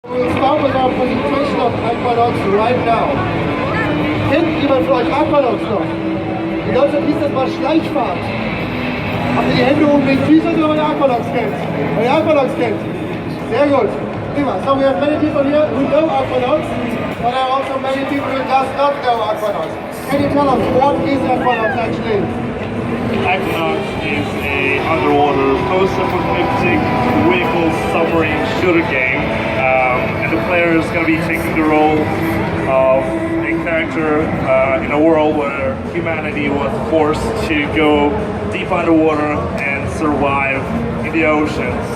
We'll start with our presentation of Aquanox right now. Kennt jemand von euch Aquanox noch? In Deutschland hieß das mal Schleichfahrt. Habt ihr die Hände oben wegen T-Shirt oder weil ihr Aquanox kennt? Weil ihr Aquanox kennt? Sehr gut. Prima. So we have many people here who know Aquanox, but there are also many people who does not know Aquanox. Can you tell us what is Aquanox actually? Aquanox is a underwater post-apocalyptic vehicle submarine shooter game, and the player is going to be taking the role of a character in a world where humanity was forced to go deep underwater and survive in the oceans.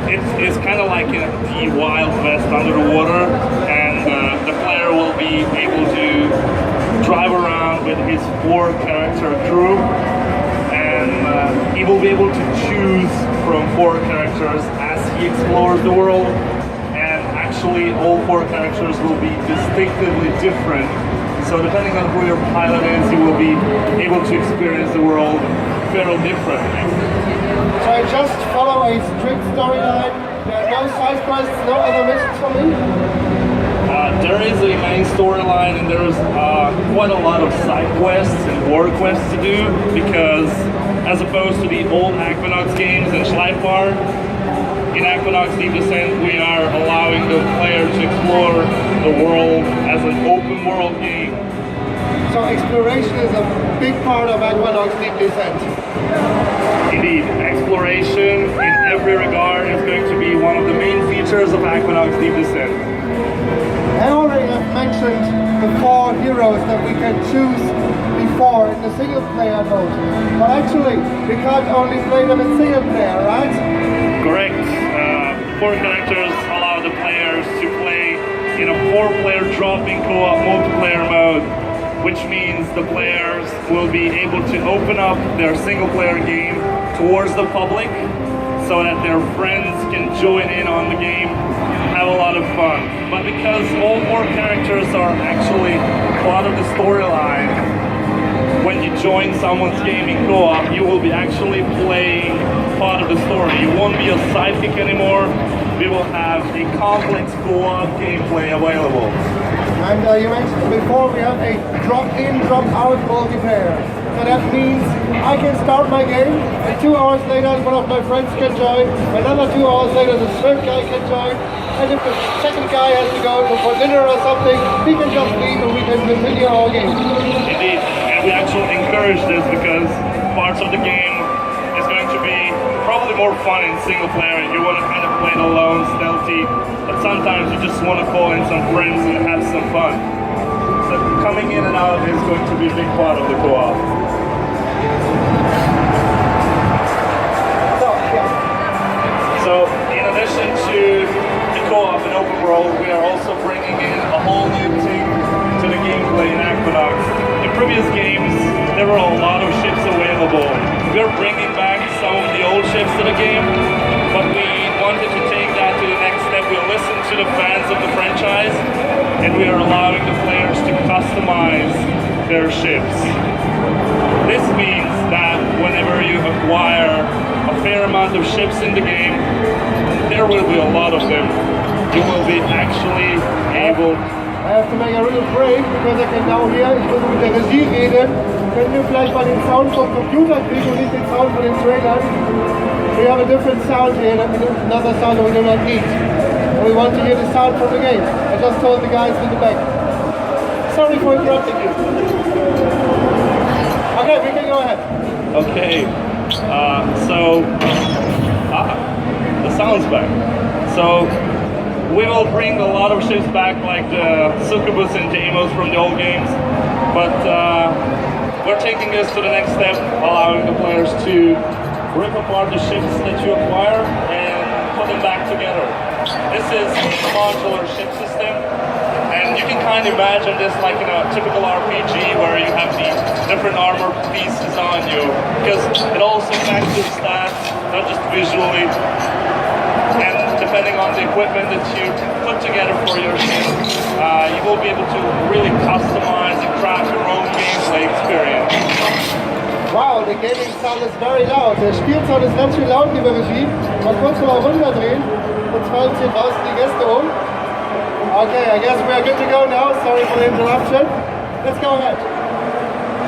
It's kind of like the Wild West under the water, and the player will be able to drive around with his 4-character crew. He will be able to choose from 4 characters as he explores the world, and actually all 4 characters will be distinctively different. So depending on who your pilot is, you will be able to experience the world very differently. So I just follow a strict storyline. There are no side quests, no other missions for me? There is a main storyline, and there's quite a lot of side quests and war quests to do, because as opposed to the old Aquanox games and Schleifbar, in Aquanox Deep Descent we are allowing the player to explore the world as an open world game. So exploration is a big part of Aquanox Deep Descent. Indeed, exploration in every regard is going to be one of the main features of Aquanox Deep Descent. I already have mentioned the 4 heroes that we can choose before in the single player mode. But actually, we can't only play them in single player, right? Correct. 4 characters allow the players to play in a 4-player drop-in co-op multiplayer mode, which means the players will be able to open up their single player game towards the public so that their friends can join in on the game, have a lot of fun. But because all 4 characters are actually part of the storyline, when you join someone's game in co-op, you will be actually playing part of the story. You won't be a sidekick anymore. We will have a complex co-op gameplay available. And you mentioned before we have a drop-in, drop-out multiplayer. So that means I can start my game, and 2 hours later one of my friends can join, another 2 hours later the third guy can join, and if the second guy has to go for dinner or something, he can just leave and we can continue our game. Indeed, and we actually encourage this because parts of the game is going to be probably more fun in single player. You want to kind of play it alone, stealthy, but sometimes you just want to call in some friends and have some fun. So coming in and out is going to be a big part of the co-op. So in addition to the co-op and open world, we are also bringing in a whole new thing to the gameplay in Aquanox. In previous games, there were a lot of ships available. We're bringing back some of the old ships to the game, but we wanted to take that to the next step. We listened to the fans of the franchise, and we are allowing the players to customize their ships. This means that whenever you acquire a fair amount of ships in the game, there will be a lot of them. You will be actually able... I have to make a little break, because I can now hear, ich muss mit der Regie reden. Können wir vielleicht mal den Sound vom Computer kriegen und nicht den Sound von den Trailern? We have a different sound here, another sound that we do not need. We want to hear the sound from the game. I just told the guys in the back. Sorry for interrupting you. Okay, we can go ahead. Okay, the sound's back. So we will bring a lot of ships back, like the Succubus and Deimos from the old games, but we're taking this to the next step, allowing the players to rip apart the ships that you acquire and put them back together. This is a modular ship system, and you can kind of imagine this like in a typical RPG where you have the different armor pieces on you, because it also affects your stats, not just visually, and depending on the equipment that you put together for your ship, you will be able to really customize and craft your own gameplay experience. Wow, der Gaming Sound ist very loud. Der Spielsound ist ganz schön laut, liebe Regie. Mal kurz mal runterdrehen. Und zwar ziehen draußen die Gäste um. Okay, I guess we are good to go now. Sorry for the interruption. Let's go ahead.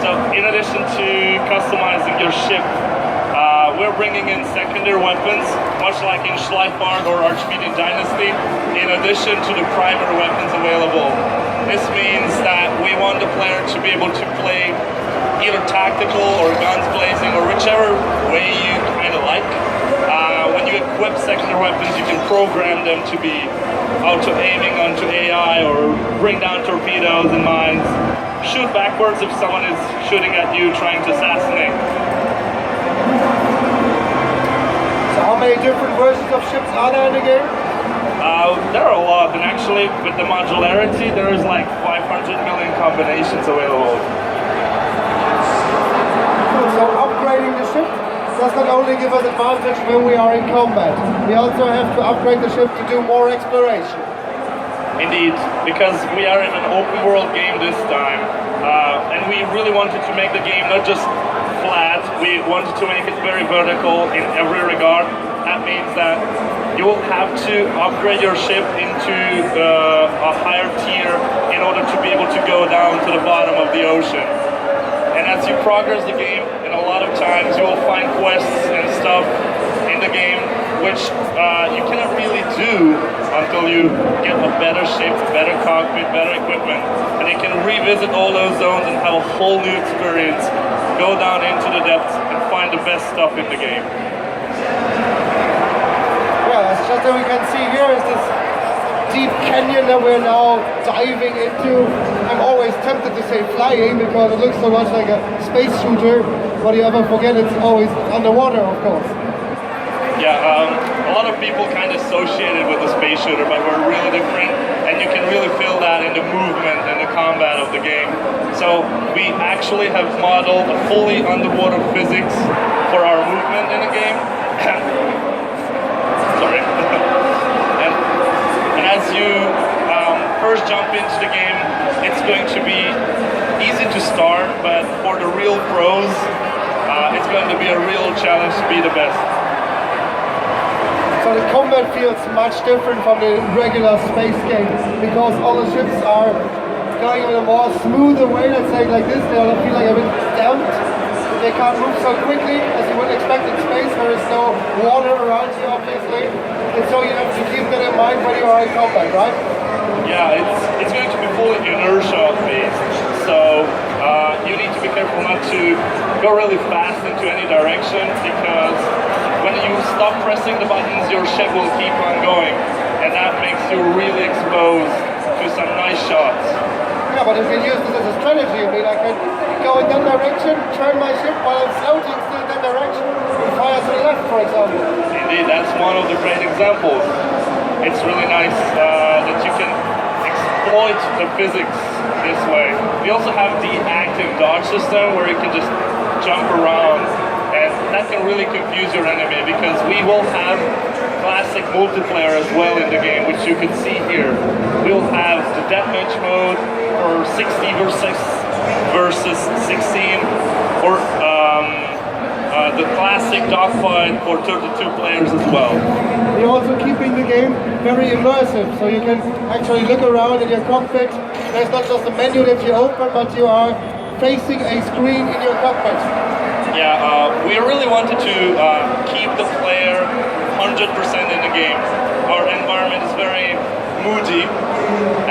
So, in addition to customizing your ship, we're bringing in secondary weapons, much like in Schleifbard or Archmedian Dynasty, in addition to the primary weapons available. This means that we want the player to be able to play either tactical or guns blazing or whichever way you kind of like. When you equip secondary weapons, you can program them to be auto-aiming onto AI or bring down torpedoes and mines, shoot backwards if someone is shooting at you trying to assassinate. So how many different versions of ships are there in the game? There are a lot, and actually with the modularity there is like 500 million combinations available. Cool. So upgrading the ship does not only give us advantage when we are in combat, we also have to upgrade the ship to do more exploration. Indeed, because we are in an open world game this time, and we really wanted to make the game not just flat, we wanted to make it very vertical in every regard. That means that you will have to upgrade your ship into a higher tier in order to be able to go down to the bottom of the ocean. And as you progress the game, a lot of times you will find quests and stuff in the game which you cannot really do until you get a better ship, better cockpit, better equipment, and you can revisit all those zones and have a whole new experience, go down into the depths and find the best stuff in the game. Yeah, it's just that we can see here is this deep canyon that we're now diving into. I'm always tempted to say flying because it looks so much like a space shooter, but you ever forget it's always underwater, of course. Yeah, a lot of people kind of associate it with the space shooter, but we're really different, and you can really feel that in the movement and the combat of the game. So we actually have modeled a fully underwater physics for our movement in the game. Sorry. and as you first jump into the game, it's going to be easy to start, but for the real pros, it's going to be a real challenge to be the best. So the combat feels much different from the regular space game because all the ships are going in a more smoother way, let's say like this. They all feel like a bit damped. They can't move so quickly as you would expect in space. There is no water around you, obviously. And so you have to keep that in mind when you are in combat, right? Yeah, it's going to be fully inertia based, so you need to be careful not to go really fast into any direction, because when you stop pressing the buttons, your ship will keep on going, and that makes you really exposed to some nice shots. Yeah, but if you use this as a strategy, I mean, I can go in that direction, turn my ship while I'm floating still in that direction, and fire to the left, for example. Indeed, that's one of the great examples. It's really nice that you can exploit the physics this way. We also have the active dodge system where you can just jump around, and that can really confuse your enemy because we will have classic multiplayer as well in the game, which you can see here. We'll have the deathmatch mode for 60 versus 16, or the classic dogfight for 32 players as well. You're also keeping the game very immersive, so you can actually look around in your cockpit. There's not just a menu that you open, but you are facing a screen in your cockpit. Yeah, we really wanted to keep the player 100% in the game. Our environment is very moody,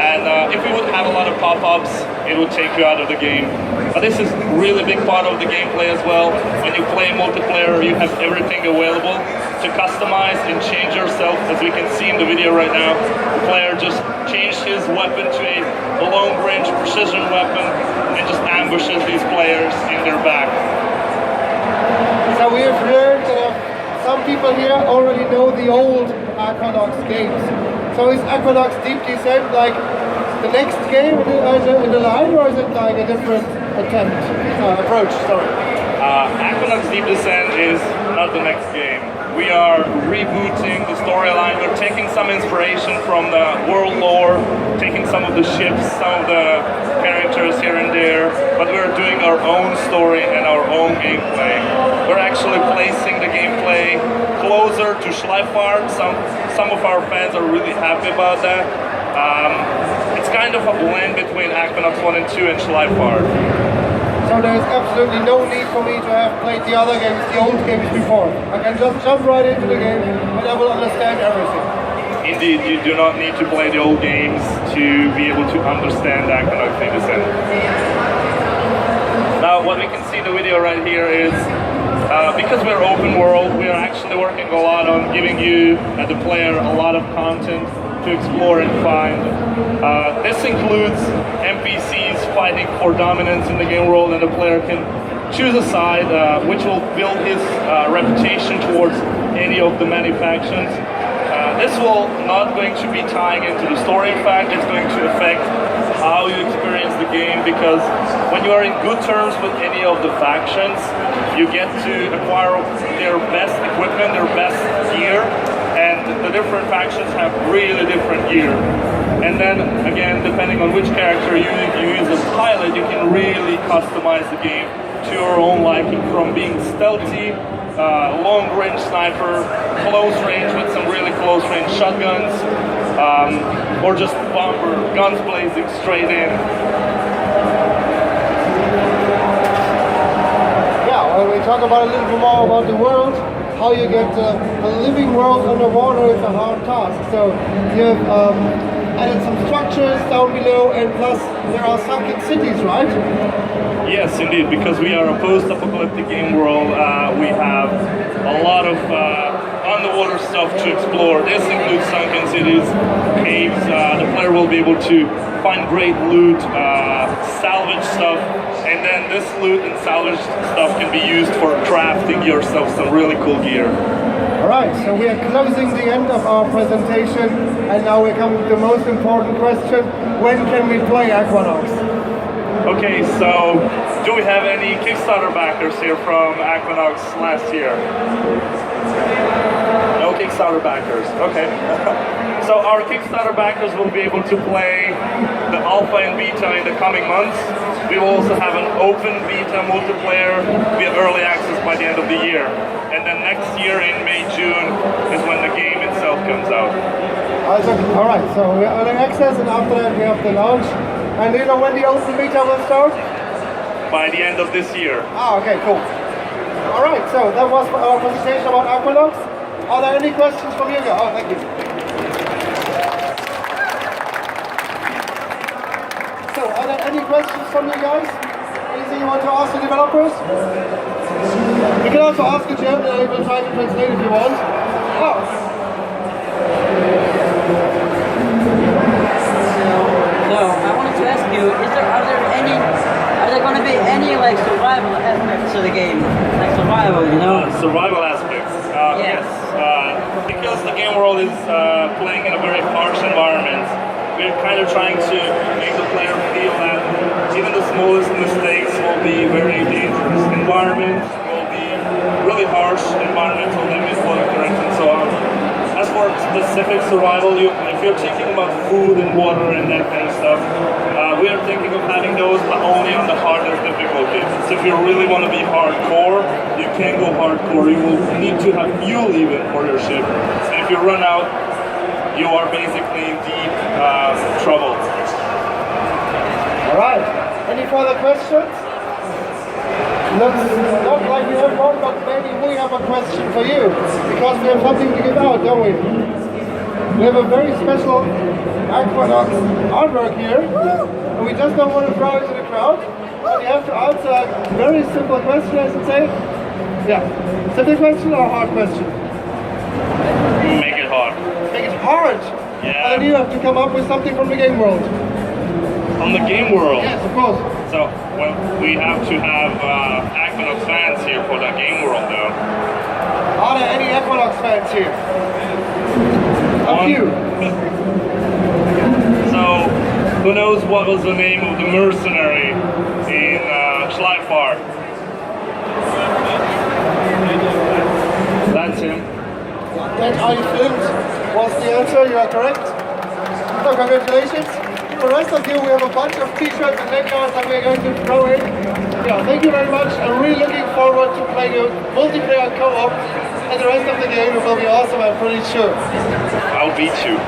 and if we would have a lot of pop-ups, it would take you out of the game. But this is really big part of the gameplay as well. When you play multiplayer, you have everything available to customize and change yourself. As we can see in the video right now, the player just changed his weapon to a long-range precision weapon and just ambushes these players in their back. So we have learned some people here already know the old Aquanox games. So is Aquanox Deep Descent like the next game in the line, or is it like a different approach? Sorry. Aquanox Deep Descent is not the next game. We are rebooting the storyline. We're taking some inspiration from the world lore, taking some of the ships, some of the characters here and there, but we're doing our own story and our own gameplay. We're actually placing the gameplay closer to Schleifbard. Some of our fans are really happy about that. It's kind of a blend between Aquanox 1 and 2 and Schleifhard. So there is absolutely no need for me to have played the other games, the old games before. I can just jump right into the game and I will understand everything. Indeed, you do not need to play the old games to be able to understand Aquanox Innocent. Now, what we can see in the video right here is, because we're open world, we are actually working a lot on giving you, the player, a lot of content to explore and find. This includes NPCs fighting for dominance in the game world, and the player can choose a side which will build his reputation towards any of the many factions. This will not going to be tying into the story. In fact, it's going to affect how you experience the game, because when you are in good terms with any of the factions, you get to acquire their best equipment, their best gear, and the different factions have really different gear. And then again, depending on which character you use as pilot, you can really customize the game to your own liking, from being stealthy, long-range sniper, close range with some really close-range shotguns, or just bomber, guns blazing straight in. Yeah, when we talk about a little bit more about the world, how you get a living world underwater is a hard task. So you have added some structures down below, and plus there are sunken cities, right? Yes, indeed, because we are a post-apocalyptic game world, we have a lot of underwater stuff to explore. This includes sunken cities, caves. The player will be able to find great loot, salvage stuff, and then this loot and salvage stuff can be used for crafting yourself some really cool gear. Alright, so we are closing the end of our presentation, and now we're coming to the most important question: when can we play Aquanox? Okay, so do we have any Kickstarter backers here from Aquanox last year? No Kickstarter backers, okay. So our Kickstarter backers will be able to play the alpha and beta in the coming months. We will also have an open beta multiplayer via early access by the end of the year. And then next year in May, June is when the game itself comes out. Alright, so we are early access, and after that we have the launch. And do you know when the open beta will start? By the end of this year. Ah, okay, cool. Alright, so that was our presentation about Aquanox. Are there any questions from you guys? Oh, thank you. So, are there any questions from you guys? Anything you want to ask the developers? You can also ask in German, and I will try to translate if you want. Oh. So I wanted to ask you: are there going to be any like survival aspects to the game, like survival, you know? Survival aspects. Yes. Because the game world is playing in a very harsh environment, we're kind of trying to make the player feel that even the smallest mistakes will be very dangerous. Environment will be really harsh, environmental damage, water current, and so on. As for specific survival, if you're thinking about food and water and that kind of stuff, we are thinking of having those, but only on the hardest difficulty. So if you really want to be hardcore, you can go hardcore. You will need to have fuel even for your ship. And if you run out, you are basically in deep trouble. Alright, any further questions? Looks not like we have one, but maybe we have a question for you, because we have something to give out, don't we? We have a very special Aquanox artwork here, and we just don't want to throw it to the crowd, but you have to answer a very simple question, I should say. Yeah, simple question or hard question? Make it hard. Make it hard? Yeah. And you have to come up with something from the game world. From the game world? Yes, of course. So, well, we have to have Aquanox fans here for the game world, though. Are there any Aquanox fans here? A few. So, who knows what was the name of the mercenary in Schleifhard? That's him. That I Flint was the answer, you are correct. So congratulations. For the rest of you, we have a bunch of t-shirts and lanyards that we're going to throw in. Yeah, thank you very much. I'm really looking forward to playing the multiplayer co-op, and the rest of the game will be awesome, I'm pretty sure. I'll beat you.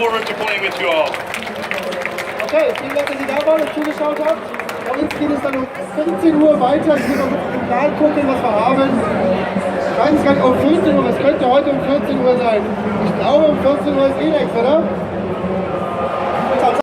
forward to playing with you all. Okay, vielen Dank, dass ihr da wart und zugeschaut habt. Und jetzt geht es dann um 14 Uhr weiter. Ich will noch im Plan gucken, was wir haben. Ich weiß es gar nicht, um 14 Uhr, was könnte heute um 14 Uhr sein? Ich glaube, um 14 Uhr ist eh nichts, oder?